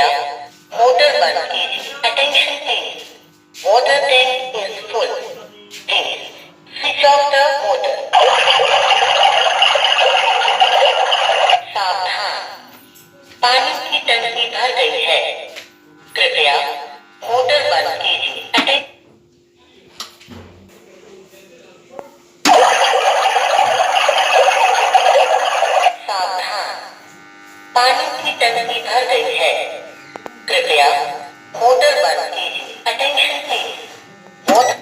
कृपया मोटर बंद कीजिए। Attention please, water tank is full, please switch off the motor. सावधान, पानी की टंकी भर गई है, कृपया मोटर बंद कीजिए। सावधान, पानी की टंकी भर गई है, कृपया मोटर बंद कीजिए। अटेंशन प्लीज, वाटर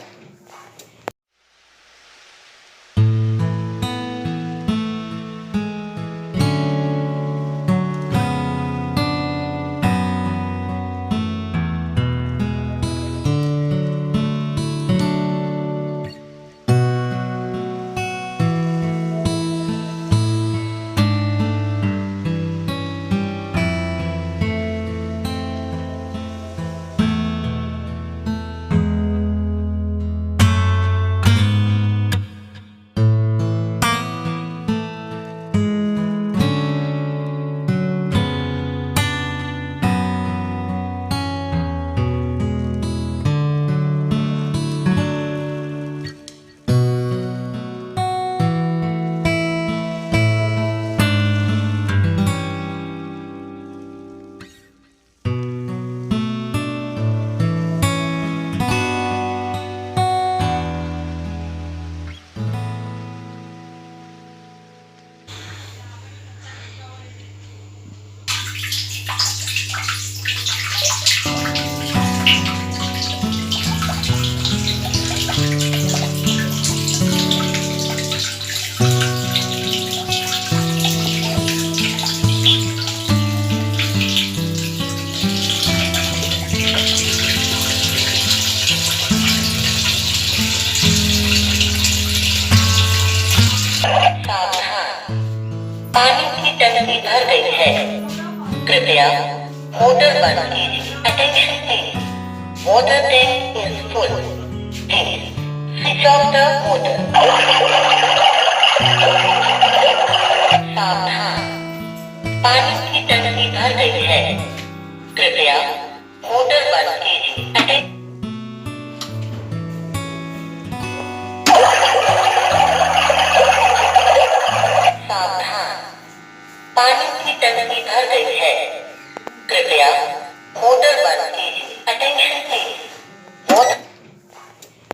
पानी की टंकी भर गई है, कृपया मोटर बंद कीजिए। Attention please, water tank is full, please switch off the motor. सावधान, पानी की टंकी भर गई है, कृपया मोटर बंद कीजिए। पानी की टंकी भर गई है, कृपया मोटर